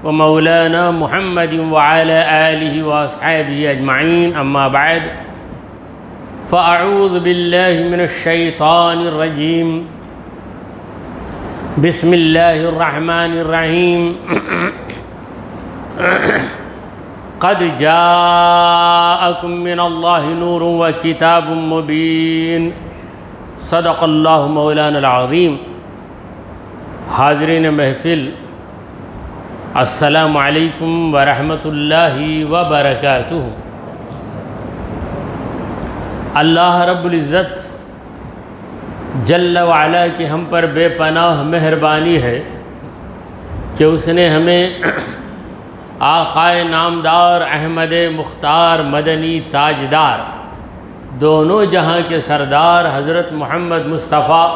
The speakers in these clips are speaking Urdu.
ومولانا محمد وعلى آله وأصحابه أجمعين، أما بعد فأعوذ بالله من الشيطان الرجيم. بسم الله الرحمن الرحيم. قد جاءكم من الله نور وكتاب مبين. صدق اللہ مولانا العظیم. حاضرین محفل، السلام علیکم ورحمۃ اللہ وبرکاتہ. اللہ رب العزت جل وعلا کی ہم پر بے پناہ مہربانی ہے کہ اس نے ہمیں آقائے نامدار احمد مختار مدنی تاجدار دونوں جہاں کے سردار حضرت محمد مصطفیٰ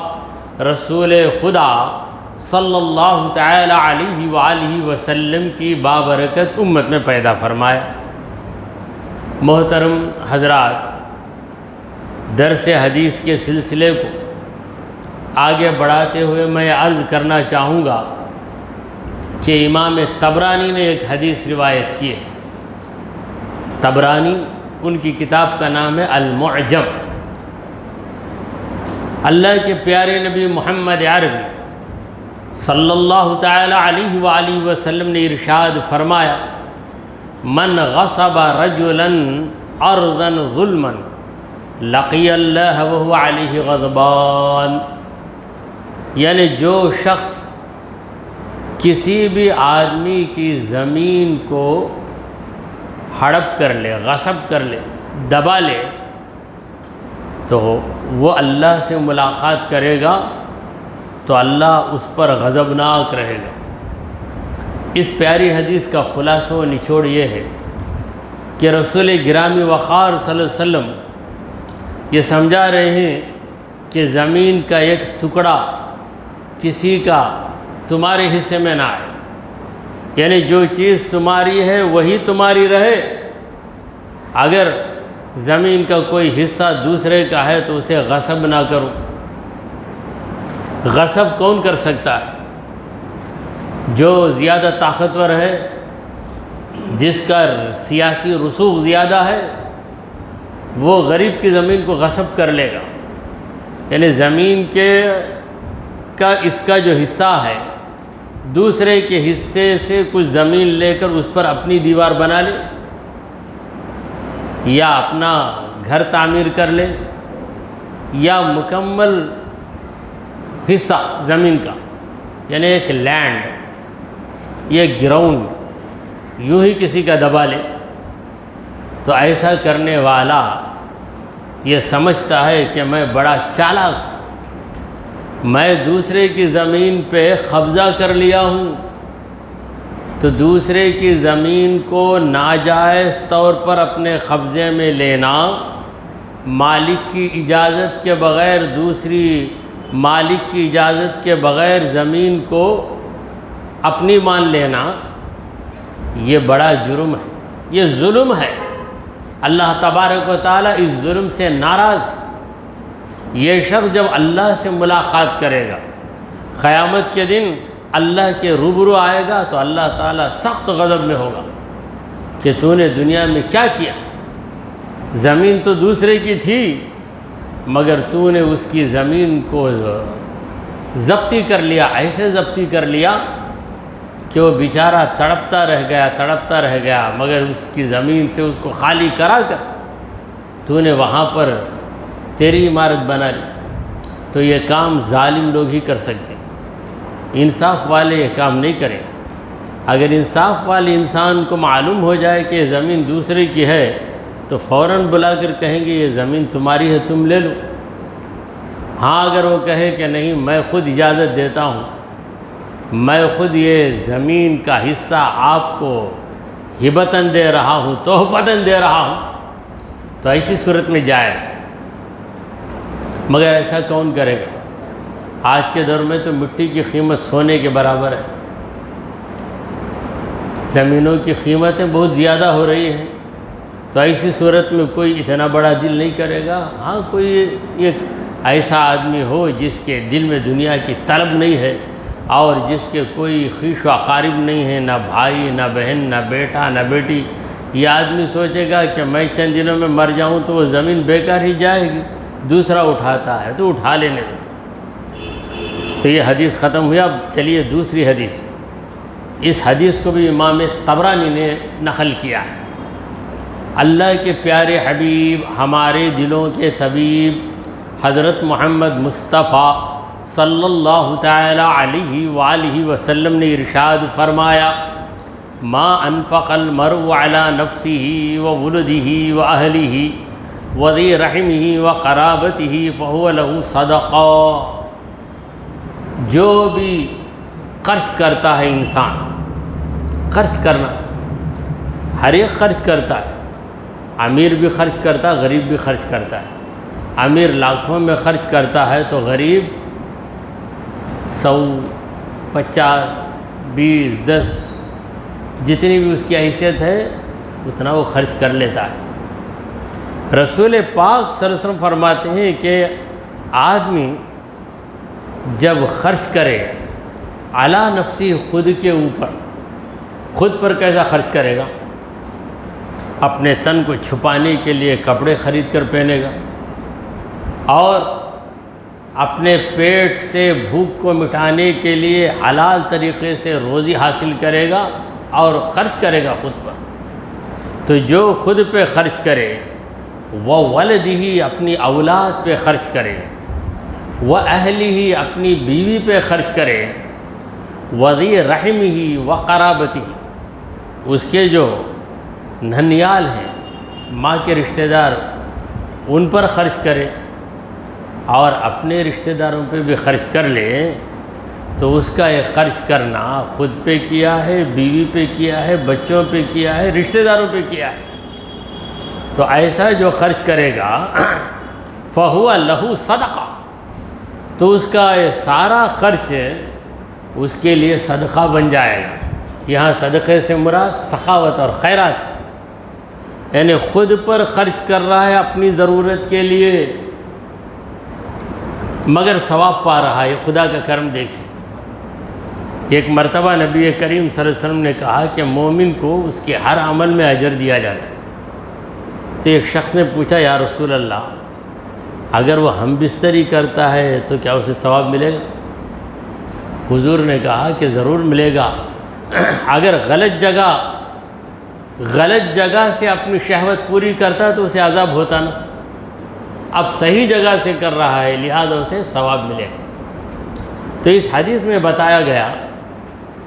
رسول خدا صلی اللہ تعالی علیہ وآلہ وسلم کی بابرکت امت میں پیدا فرمایا. محترم حضرات، درس حدیث کے سلسلے کو آگے بڑھاتے ہوئے میں عرض کرنا چاہوں گا کہ امام طبرانی نے ایک حدیث روایت کی ہے. طبرانی، ان کی کتاب کا نام ہے المعجم. اللہ کے پیارے نبی محمد عربی صلی اللہ تعالی علیہ وآلہ وسلم نے ارشاد فرمایا: من غصب رجلا ارضا ظلما لقی اللہ وهو علیہ غضبان. یعنی جو شخص کسی بھی آدمی کی زمین کو ہڑپ کر لے، غصب کر لے، دبا لے، تو وہ اللہ سے ملاقات کرے گا تو اللہ اس پر غضبناک رہے گا. اس پیاری حدیث کا خلاصہ و نچوڑ یہ ہے کہ رسول گرامی وقار صلی اللہ علیہ وسلم یہ سمجھا رہے ہیں کہ زمین کا ایک ٹکڑا کسی کا تمہارے حصے میں نہ آئے. یعنی جو چیز تمہاری ہے وہی تمہاری رہے. اگر زمین کا کوئی حصہ دوسرے کا ہے تو اسے غصب نہ کرو. غصب کون کر سکتا ہے؟ جو زیادہ طاقتور ہے، جس کا سیاسی رسوخ زیادہ ہے، وہ غریب کی زمین کو غصب کر لے گا. یعنی زمین کا اس کا جو حصہ ہے، دوسرے کے حصے سے کچھ زمین لے کر اس پر اپنی دیوار بنا لے یا اپنا گھر تعمیر کر لے یا مکمل حصہ زمین کا، یعنی ایک لینڈ، یہ گراؤنڈ یوں ہی کسی کا دبا لے، تو ایسا کرنے والا یہ سمجھتا ہے کہ میں بڑا چالاک، میں دوسرے کی زمین پہ قبضہ کر لیا ہوں. تو دوسرے کی زمین کو ناجائز طور پر اپنے قبضے میں لینا، مالک کی اجازت کے بغیر، دوسری مالک کی اجازت کے بغیر زمین کو اپنی مان لینا، یہ بڑا جرم ہے، یہ ظلم ہے. اللہ تبارک و تعالیٰ اس ظلم سے ناراض ہے. یہ شخص جب اللہ سے ملاقات کرے گا، قیامت کے دن اللہ کے روبرو آئے گا، تو اللہ تعالیٰ سخت غضب میں ہوگا کہ تو نے دنیا میں کیا کیا. زمین تو دوسرے کی تھی، مگر تو نے اس کی زمین کو ضبطی کر لیا، ایسے ضبطی کر لیا کہ وہ بیچارہ تڑپتا رہ گیا، مگر اس کی زمین سے اس کو خالی کرا کر تو نے وہاں پر تیری عمارت بنا لی. تو یہ کام ظالم لوگ ہی کر سکتے ہیں، انصاف والے یہ کام نہیں کریں. اگر انصاف والے انسان کو معلوم ہو جائے کہ یہ زمین دوسرے کی ہے تو فوراً بلا کر کہیں گے یہ زمین تمہاری ہے، تم لے لو. ہاں اگر وہ کہے کہ نہیں، میں خود اجازت دیتا ہوں، میں خود یہ زمین کا حصہ آپ کو ہبتاً دے رہا ہوں، تحفتاً دے رہا ہوں، تو ایسی صورت میں جائز. مگر ایسا کون کرے گا؟ آج کے دور میں تو مٹی کی قیمت سونے کے برابر ہے. زمینوں کی قیمتیں بہت زیادہ ہو رہی ہیں، تو ایسی صورت میں کوئی اتنا بڑا دل نہیں کرے گا. ہاں کوئی ایک ایسا آدمی ہو جس کے دل میں دنیا کی طلب نہیں ہے، اور جس کے کوئی خویش و اقارب نہیں ہے، نہ بھائی نہ بہن نہ بیٹا نہ بیٹی، یہ آدمی سوچے گا کہ میں چند دنوں میں مر جاؤں تو وہ زمین بیکار ہی جائے گی، دوسرا اٹھاتا ہے تو اٹھا لینے دیں۔ تو یہ حدیث ختم ہوئی۔ اب چلیے دوسری حدیث۔ اس حدیث کو بھی امام طبرانی نے نقل کیا ہے۔ اللہ کے پیارے حبیب، ہمارے دلوں کے طبیب حضرت محمد مصطفیٰ صلی اللہ تعالی علیہ وآلہ وسلم نے ارشاد فرمایا: ما انفق المرء على نفسه وولده وأهله وذي رحمه وقرابته فهو له صدقہ۔ جو بھی خرچ کرتا ہے انسان، خرچ کرنا، ہر ایک خرچ کرتا ہے، امیر بھی خرچ کرتا ہے، غریب بھی خرچ کرتا ہے۔ امیر لاکھوں میں خرچ کرتا ہے تو غریب 100، 50، 20، 10 جتنی بھی اس کی حیثیت ہے اتنا وہ خرچ کر لیتا ہے۔ رسول پاک صلی اللہ علیہ وسلم فرماتے ہیں کہ آدمی جب خرچ کرے علی نفسی، خود کے اوپر، خود پر کیسا خرچ کرے گا؟ اپنے تن کو چھپانے کے لیے کپڑے خرید کر پہنے گا، اور اپنے پیٹ سے بھوک کو مٹانے کے لیے حلال طریقے سے روزی حاصل کرے گا اور خرچ کرے گا خود پر۔ تو جو خود پہ خرچ کرے، وہ ولدہ، اپنی اولاد پہ خرچ کرے، وہ اہلہ، اپنی بیوی پہ خرچ کرے، وذی رحمہ و قرابتہ، اس کے جو ننھیال ہیں، ماں کے رشتہ دار، ان پر خرچ کرے، اور اپنے رشتہ داروں پہ بھی خرچ کر لے، تو اس کا یہ خرچ کرنا خود پہ کیا ہے، بیوی پہ کیا ہے، بچوں پہ کیا ہے، رشتہ داروں پہ کیا ہے۔ تو ایسا جو خرچ کرے گا فَهُوَ لَهُ صَدَقَہ، تو اس کا یہ سارا خرچ اس کے لیے صدقہ بن جائے گا۔ یہاں صدقے سے مراد سخاوت اور خیرات، یعنی خود پر خرچ کر رہا ہے اپنی ضرورت کے لیے، مگر ثواب پا رہا ہے۔ خدا کا کرم دیکھیں، ایک مرتبہ نبی کریم صلی اللہ علیہ وسلم نے کہا کہ مومن کو اس کے ہر عمل میں اجر دیا جاتا ہے۔ تو ایک شخص نے پوچھا: یا رسول اللہ، اگر وہ ہم بستری کرتا ہے تو کیا اسے ثواب ملے گا؟ حضور نے کہا کہ ضرور ملے گا، اگر غلط جگہ سے اپنی شہوت پوری کرتا تو اسے عذاب ہوتا نا، اب صحیح جگہ سے کر رہا ہے لہذا اسے ثواب ملے گا۔ تو اس حدیث میں بتایا گیا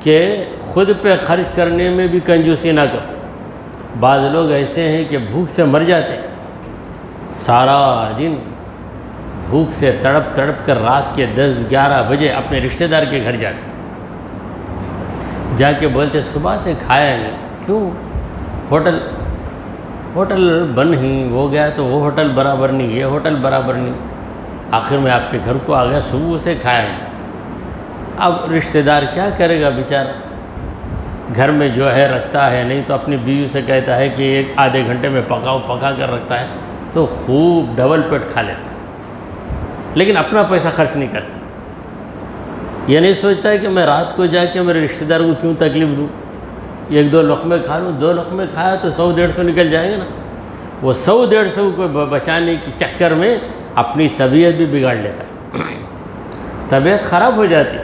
کہ خود پہ خرچ کرنے میں بھی کنجوسی نہ کرو۔ بعض لوگ ایسے ہیں کہ بھوک سے مر جاتے ہیں، سارا دن بھوک سے تڑپ کر رات کے 10-11 بجے اپنے رشتہ دار کے گھر جاتے، جا کے بولتے صبح سے کھایا نہیں، کیوں؟ ہوٹل بن ہی ہو گیا، تو وہ ہوٹل برابر نہیں، یہ ہوٹل برابر نہیں، آخر میں آپ کے گھر کو آ گیا، صبح سے کھایا نہیں۔ اب رشتہ دار کیا کرے گا بیچارہ؟ گھر میں جو ہے رکھتا ہے، نہیں تو اپنی بیوی سے کہتا ہے کہ ایک آدھے گھنٹے میں پکا کر رکھتا ہے، تو خوب ڈبل پیٹ کھا لیتا ہے، لیکن اپنا پیسہ خرچ نہیں کرتا۔ یہ نہیں سوچتا ہے کہ میں رات کو جا کے میرے رشتہ دار کو کیوں تکلیف دوں، 1-2 لقمے کھا لوں، 2 لقمے کھایا تو 100-150 نکل جائے گا نا۔ وہ 100-150 کو بچانے کے چکر میں اپنی طبیعت بھی بگاڑ لیتا ہے، طبیعت خراب ہو جاتی۔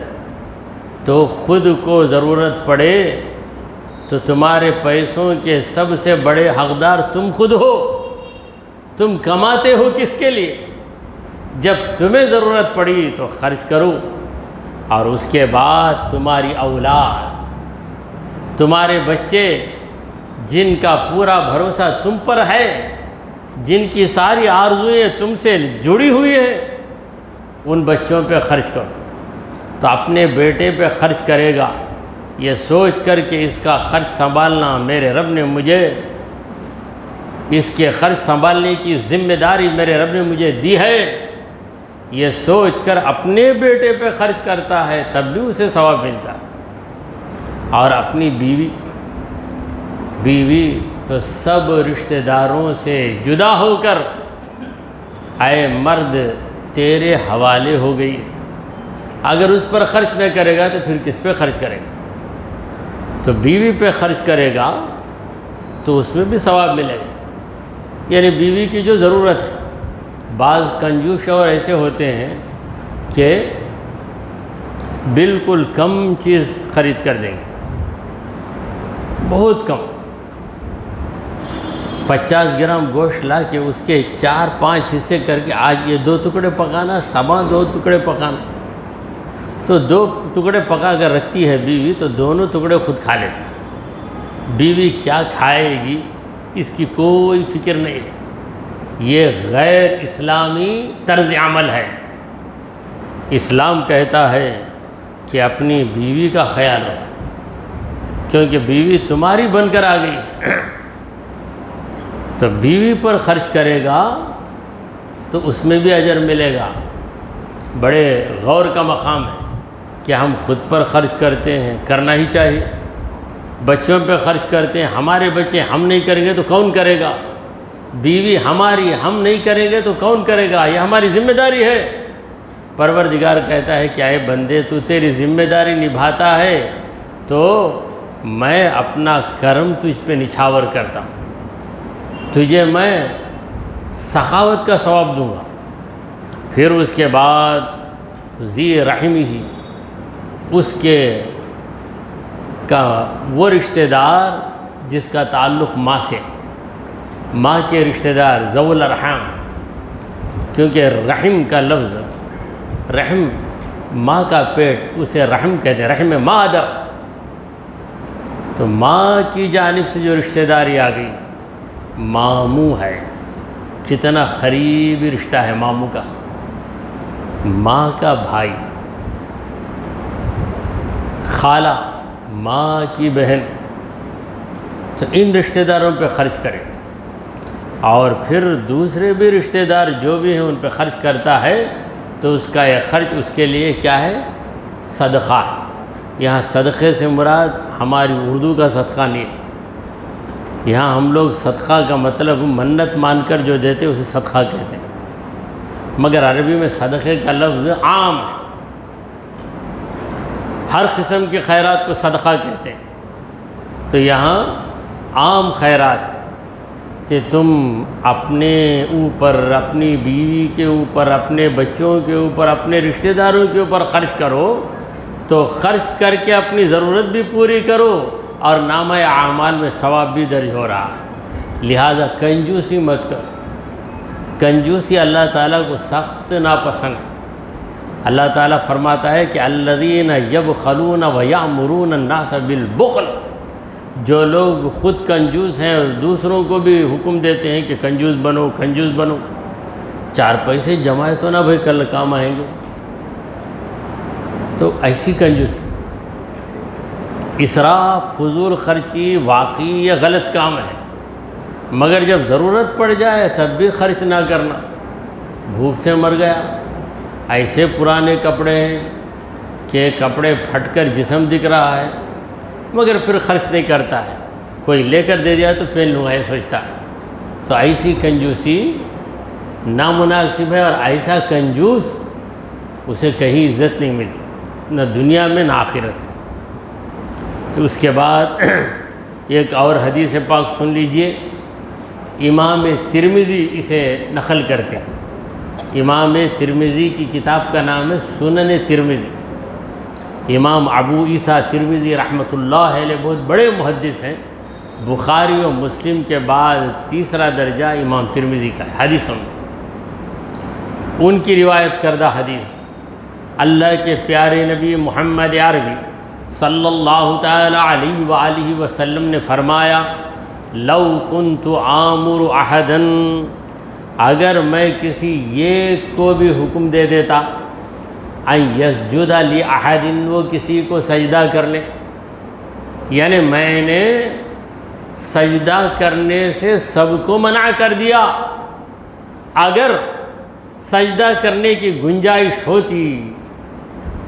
تو خود کو ضرورت پڑے تو تمہارے پیسوں کے سب سے بڑے حقدار تم خود ہو۔ تم کماتے ہو کس کے لیے؟ جب تمہیں ضرورت پڑی تو خرچ کرو، اور اس کے بعد تمہاری اولاد، تمہارے بچے، جن کا پورا بھروسہ تم پر ہے، جن کی ساری آرزوئیں تم سے جڑی ہوئی ہیں، ان بچوں پہ خرچ کرو۔ تو اپنے بیٹے پہ خرچ کرے گا یہ سوچ کر کہ اس کا خرچ سنبھالنا میرے رب نے مجھے، اس کے خرچ سنبھالنے کی ذمہ داری میرے رب نے مجھے دی ہے، یہ سوچ کر اپنے بیٹے پہ خرچ کرتا ہے، تب بھی اسے ثواب ملتا ہے۔ اور اپنی بیوی تو سب رشتہ داروں سے جدا ہو کر اے مرد تیرے حوالے ہو گئی، اگر اس پر خرچ نہ کرے گا تو پھر کس پہ خرچ کرے گا؟ تو بیوی پہ خرچ کرے گا تو اس میں بھی ثواب ملے گا، یعنی بیوی کی جو ضرورت ہے۔ بعض کنجوس شوہر ایسے ہوتے ہیں کہ بالکل کم چیز خرید کر دیں گے، بہت کم، 50 گرام گوشت لا کے اس کے 4-5 حصے کر کے آج یہ 2 ٹکڑے پکانا، صبح 2 ٹکڑے پکانا، تو 2 ٹکڑے پکا کر رکھتی ہے بیوی، تو دونوں ٹکڑے خود کھا لیتی ہے۔ بیوی کیا کھائے گی اس کی کوئی فکر نہیں ہے۔ یہ غیر اسلامی طرز عمل ہے۔ اسلام کہتا ہے کہ اپنی بیوی کا خیال رکھو، کیونکہ بیوی تمہاری بن کر آ گئی، تو بیوی پر خرچ کرے گا تو اس میں بھی اجر ملے گا۔ بڑے غور کا مقام ہے کہ ہم خود پر خرچ کرتے ہیں، کرنا ہی چاہیے۔ بچوں پہ خرچ کرتے ہیں، ہمارے بچے ہم نہیں کریں گے تو کون کرے گا؟ بیوی ہماری ہم نہیں کریں گے تو کون کرے گا؟ یہ ہماری ذمہ داری ہے۔ پروردگار کہتا ہے کہ اے بندے، تو تیری ذمہ داری نبھاتا ہے تو میں اپنا کرم تجھ پہ نچھاور کرتا ہوں، تجھے میں سخاوت کا ثواب دوں گا۔ پھر اس کے بعد ذی رحمی ہی، اس کے کا وہ رشتہ دار جس کا تعلق ماں سے، ماں کے رشتہ دار ذو الارحام، کیونکہ رحم کا لفظ، رحم ماں کا پیٹ، اسے رحم کہتے ہیں، رحم مادر۔ تو ماں کی جانب سے جو رشتہ داری آ گئی، ماموں ہے، کتنا قریبی رشتہ ہے ماموں کا، ماں کا بھائی، خالہ، ماں کی بہن، تو ان رشتہ داروں پہ خرچ کرے۔ اور پھر دوسرے بھی رشتہ دار جو بھی ہیں ان پہ خرچ کرتا ہے تو اس کا یہ خرچ اس کے لیے کیا ہے؟ صدقہ ہے۔ یہاں صدقے سے مراد ہماری اردو کا صدقہ نہیں ہے، یہاں ہم لوگ صدقہ کا مطلب منت مان کر جو دیتے اسے صدقہ کہتے ہیں، مگر عربی میں صدقے کا لفظ عام ہے، ہر قسم کے خیرات کو صدقہ کہتے ہیں۔ تو یہاں عام خیرات ہے کہ تم اپنے اوپر، اپنی بیوی کے اوپر، اپنے بچوں کے اوپر، اپنے رشتہ داروں کے اوپر خرچ کرو، تو خرچ کر کے اپنی ضرورت بھی پوری کرو اور نامہ اعمال میں ثواب بھی درج ہو رہا ہے۔ لہذا کنجوسی مت کرو، کنجوسی اللہ تعالیٰ کو سخت ناپسند ہے۔ اللہ تعالیٰ فرماتا ہے کہ الذین یبخلون ویأمرون الناس بالبخل، جو لوگ خود کنجوس ہیں اور دوسروں کو بھی حکم دیتے ہیں کہ کنجوس بنو، کنجوس بنو، 4 پیسے جمائے تو نہ بھائی کل کام آئیں گے، تو ایسی کنجوسی، اسراف، فضول خرچی واقعی یہ غلط کام ہے، مگر جب ضرورت پڑ جائے تب بھی خرچ نہ کرنا۔ بھوک سے مر گیا، ایسے پرانے کپڑے ہیں کہ کپڑے پھٹ کر جسم دکھ رہا ہے مگر پھر خرچ نہیں کرتا ہے، کوئی لے کر دے دیا تو پہن لوں گا یہ سوچتا ہے، تو ایسی کنجوسی نامناسب ہے، اور ایسا کنجوس اسے کہیں عزت نہیں ملتی، نہ دنیا میں نہ آخرت میں۔ تو اس کے بعد ایک اور حدیث پاک سن لیجئے، امام ترمذی اسے نقل کرتے ہیں۔ امام ترمذی کی کتاب کا نام ہے سنن ترمذی۔ امام ابو عیسیٰ ترمذی رحمۃ اللہ علیہ بہت بڑے محدث ہیں، بخاری و مسلم کے بعد تیسرا درجہ امام ترمذی کا ہے حدیثوں میں۔ ان کی روایت کردہ حدیث، اللہ کے پیارے نبی محمد عربی صلی اللہ تعالی علیہ وآلہ وسلم نے فرمایا، لو کنت آمر احدا، اگر میں کسی ایک کو بھی حکم دے دیتا، ان یسجد لاحد، وہ کسی کو سجدہ کر لے، یعنی میں نے سجدہ کرنے سے سب کو منع کر دیا، اگر سجدہ کرنے کی گنجائش ہوتی،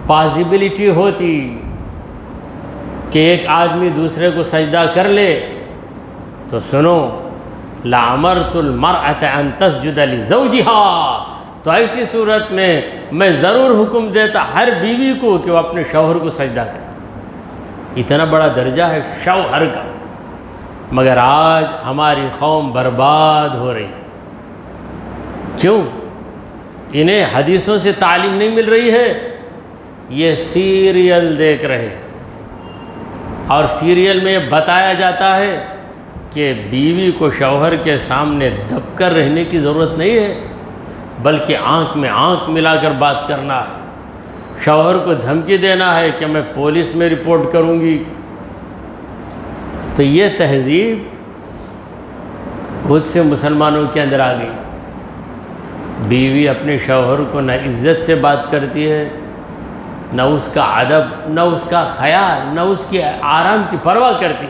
پاسبلٹی ہوتی کہ ایک آدمی دوسرے کو سجدہ کر لے، تو سنو، لَأَمَرْتُ الْمَرْأَةَ أَن تَسْجُدَ لِزَوْجِهَا، تو ایسی صورت میں ضرور حکم دیتا ہر بیوی کو کہ وہ اپنے شوہر کو سجدہ کرے۔ اتنا بڑا درجہ ہے شوہر کا، مگر آج ہماری قوم برباد ہو رہی۔ کیوں؟ انہیں حدیثوں سے تعلیم نہیں مل رہی ہے، یہ سیریل دیکھ رہے ہیں، اور سیریل میں بتایا جاتا ہے کہ بیوی کو شوہر کے سامنے دب کر رہنے کی ضرورت نہیں ہے، بلکہ آنکھ میں آنکھ ملا کر بات کرنا ہے، شوہر کو دھمکی دینا ہے کہ میں پولیس میں رپورٹ کروں گی۔ تو یہ تہذیب بہت سے مسلمانوں کے اندر آ گئی۔ بیوی اپنے شوہر کو نہ عزت سے بات کرتی ہے، نہ اس کا ادب، نہ اس کا خیال، نہ اس کے آرام کی پرواہ کرتی۔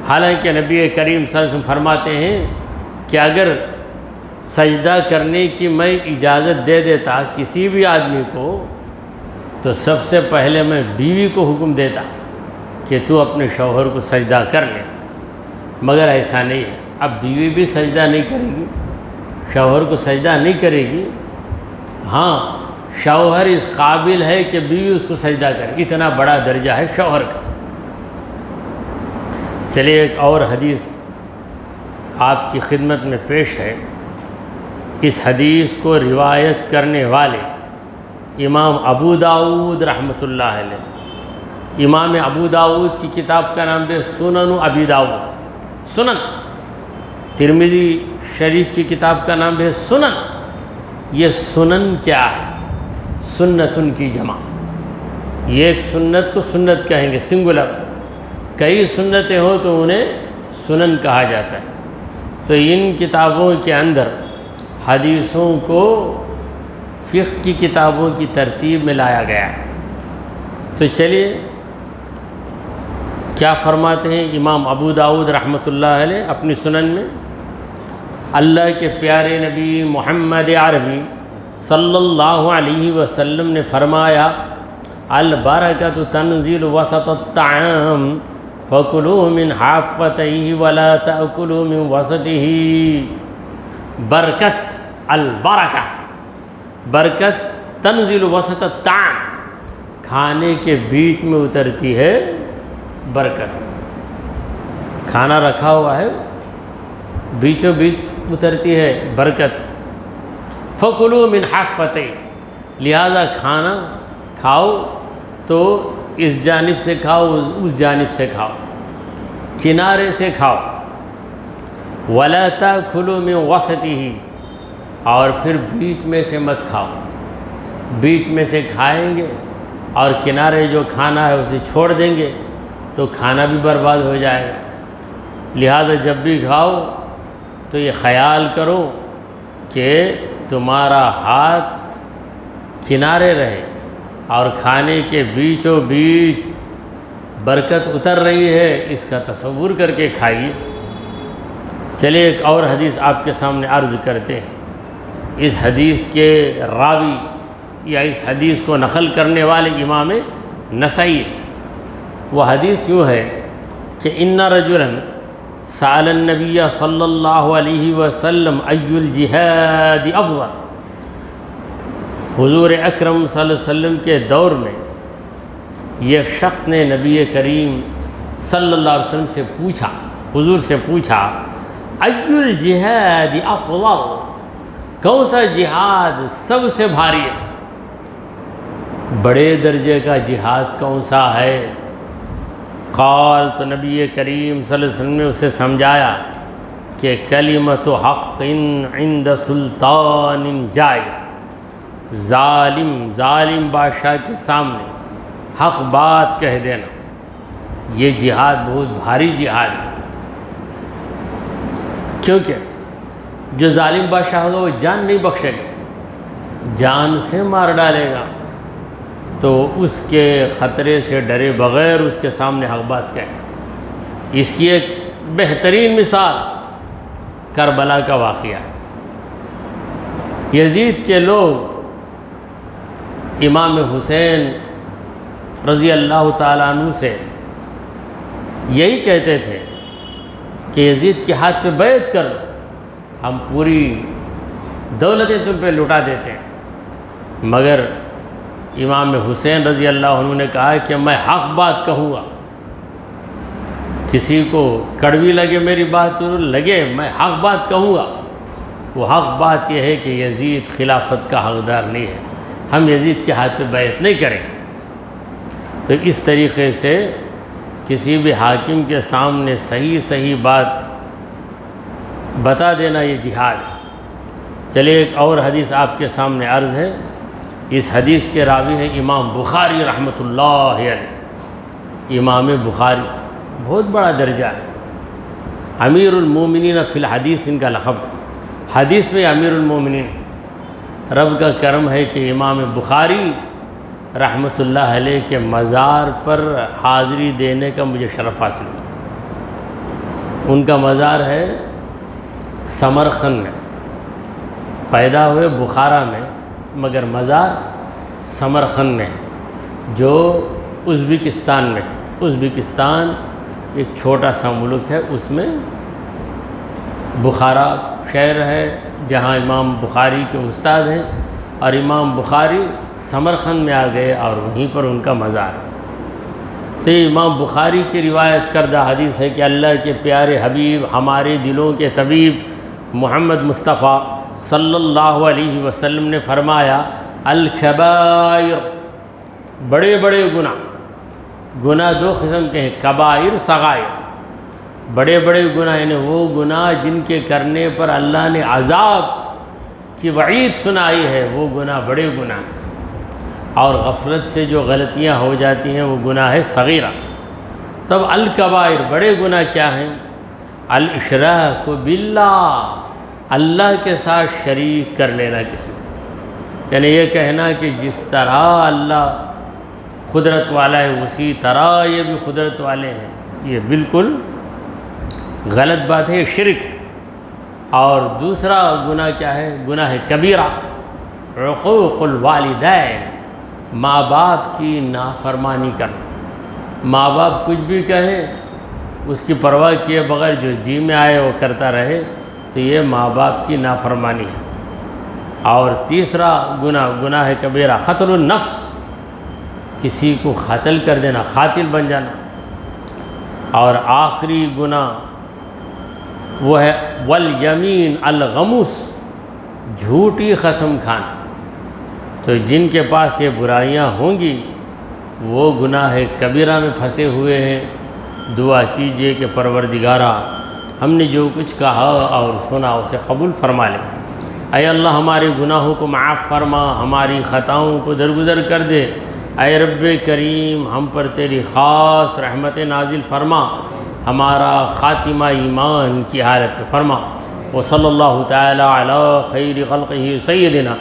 حالانکہ نبی کریم صلی اللہ علیہ وسلم فرماتے ہیں کہ اگر سجدہ کرنے کی میں اجازت دے دیتا کسی بھی آدمی کو، تو سب سے پہلے میں بیوی کو حکم دیتا کہ تو اپنے شوہر کو سجدہ کر لے، مگر ایسا نہیں ہے۔ اب بیوی بھی سجدہ نہیں کرے گی، شوہر کو سجدہ نہیں کرے گی۔ ہاں، شوہر اس قابل ہے کہ بیوی اس کو سجدہ کرے، اتنا بڑا درجہ ہے شوہر کا۔ چلیے ایک اور حدیث آپ کی خدمت میں پیش ہے۔ اس حدیث کو روایت کرنے والے امام ابو داؤد رحمۃ اللہ علیہ، امام ابو داؤد کی کتاب کا نام ہے سنن ابی داؤد، سنن۔ ترمذی شریف کی کتاب کا نام ہے سنن۔ یہ سنن کیا ہے؟ سنتن کی جمع۔ یہ ایک سنت کو سنت کہیں گے، سنگولر۔ کئی سنتیں ہوں تو انہیں سنن کہا جاتا ہے۔ تو ان کتابوں کے اندر حدیثوں کو فقہ کی کتابوں کی ترتیب میں لایا گیا ہے۔ تو چلیے کیا فرماتے ہیں امام ابو داؤد رحمۃ اللہ علیہ اپنی سنن میں؟ اللہ کے پیارے نبی محمد عربی صلی اللہ علیہ وسلم نے فرمایا، البرکۃ تنزل وسط الطعام فکلوا من حافتیہ ولا تأکلوا من وسطہ۔ برکت، البرکہ، برکت تنزل وسط الطعام، کھانے کے بیچ میں اترتی ہے برکت۔ کھانا رکھا ہوا ہے، بیچوں بیچ اترتی ہے برکت۔ فَكُلُوا مِنْ حَافَّتَيْنِ، لہذا کھانا کھاؤ تو اس جانب سے کھاؤ، اس جانب سے کھاؤ، کنارے سے کھاؤ۔ وَلَا تَأْكُلُوا مِنْ وَسَطِهِ، اور پھر بیچ میں سے مت کھاؤ۔ بیچ میں سے کھائیں گے اور کنارے جو کھانا ہے اسے چھوڑ دیں گے تو کھانا بھی برباد ہو جائے گا۔ لہذا جب بھی کھاؤ تو یہ خیال کرو کہ تمہارا ہاتھ کنارے رہے اور کھانے کے بیچوں بیچ برکت اتر رہی ہے، اس کا تصور کر کے کھائیے۔ چلیے ایک اور حدیث آپ کے سامنے عرض کرتے ہیں۔ اس حدیث کے راوی یا اس حدیث کو نقل کرنے والے امام نسائی، وہ حدیث یوں ہے کہ ان رجلا سأل النبی صلی اللہ علیہ وسلم ای الجہاد افضل، حضور اکرم صلی اللہ علیہ وسلم کے دور میں یہ شخص نے نبی کریم صلی اللہ علیہ وسلم سے پوچھا، حضور سے پوچھا، ای الجہاد افضل، کون سا جہاد سب سے بھاری ہے، بڑے درجے کا جہاد کون سا ہے؟ قال، تو نبی کریم صلی اللہ علیہ وسلم نے اسے سمجھایا کہ کلمۃ حق عند سلطان جائر، ظالم بادشاہ کے سامنے حق بات کہہ دینا، یہ جہاد بہت بھاری جہاد ہے۔ کیونکہ جو ظالم بادشاہ ہوگا وہ جان نہیں بخشے گا، جان سے مار ڈالے گا، تو اس کے خطرے سے ڈرے بغیر اس کے سامنے حق بات کہیں۔ اس کی ایک بہترین مثال کربلا کا واقعہ ہے۔ یزید کے لوگ امام حسین رضی اللہ تعالیٰ عنہ سے یہی کہتے تھے کہ یزید کے ہاتھ پہ بیعت کر، ہم پوری دولتیں تم پہ لٹا دیتے ہیں، مگر امام حسین رضی اللہ عنہ نے کہا کہ میں حق بات کہوں گا، کسی کو کڑوی لگے میری بات تو لگے، میں حق بات کہوں گا۔ وہ حق بات یہ ہے کہ یزید خلافت کا حقدار نہیں ہے، ہم یزید کے ہاتھ پہ بیعت نہیں کریں۔ تو اس طریقے سے کسی بھی حاکم کے سامنے صحیح بات بتا دینا یہ جہاد ہے۔ چلیے ایک اور حدیث آپ کے سامنے عرض ہے۔ اس حدیث کے راوی ہیں امام بخاری رحمۃ اللہ علیہ۔ امام بخاری بہت بڑا درجہ ہے، امیر المومنین فی الحدیث ان کا لقب ہے، حدیث میں امیر المومنین۔ رب کا کرم ہے کہ امام بخاری رحمۃ اللہ علیہ کے مزار پر حاضری دینے کا مجھے شرف حاصل ہوا۔ ان کا مزار ہے سمرقند میں، پیدا ہوئے بخارا میں مگر مزار سمرقند میں، جو ازبکستان میں ہے۔ ازبکستان ایک چھوٹا سا ملک ہے، اس میں بخارا شہر ہے جہاں امام بخاری کے استاد ہیں، اور امام بخاری سمرقند میں آ گئے اور وہیں پر ان کا مزار ہے۔ تو امام بخاری کی روایت کردہ حدیث ہے کہ اللہ کے پیارے حبیب، ہمارے دلوں کے طبیب محمد مصطفیٰ صلی اللہ علیہ وسلم نے فرمایا، الکبائر، بڑے بڑے گناہ دو قسم کے ہیں، کبائر صغائر۔ بڑے بڑے گناہ یعنی وہ گناہ جن کے کرنے پر اللہ نے عذاب کی وعید سنائی ہے، وہ گناہ بڑے گناہ ہیں۔ اور غفلت سے جو غلطیاں ہو جاتی ہیں وہ گناہ ہے صغیرہ۔ تب الکبائر بڑے گناہ کیا ہیں؟ الاشراک باللہ، اللہ کے ساتھ شریک کر لینا کسی کو، یعنی یہ کہنا کہ جس طرح اللہ قدرت والا ہے اسی طرح یہ بھی قدرت والے ہیں، یہ بالکل غلط بات ہے، یہ شرک ہے۔ اور دوسرا گناہ کیا ہے؟ گناہ کبیرہ، عقوق الوالدین، ماں باپ کی نافرمانی کرنا۔ ماں باپ کچھ بھی کہیں اس کی پرواہ کیے بغیر جو جی میں آئے وہ کرتا رہے، تو یہ ماں باپ کی نافرمانی ہے۔ اور تیسرا گناہ کبیرہ قتل النفس، کسی کو قتل کر دینا، قاتل بن جانا۔ اور آخری گناہ وہ ہے والیمین الغموس، جھوٹی قسم کھانا۔ تو جن کے پاس یہ برائیاں ہوں گی وہ گناہ کبیرہ میں پھنسے ہوئے ہیں۔ دعا کیجئے کہ پروردگارا ہم نے جو کچھ کہا اور سنا اسے قبول فرما لے۔ اے اللہ ہمارے گناہوں کو معاف فرما، ہماری خطاؤں کو درگزر کر دے۔ اے رب کریم ہم پر تیری خاص رحمت نازل فرما، ہمارا خاتمہ ایمان کی حالت پہ فرما۔ وصلی اللہ تعالی علی خیر خلقہ سیدنا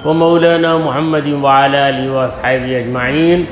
و مولانا محمد وعلی آلہ و اصحابہ اجمعین۔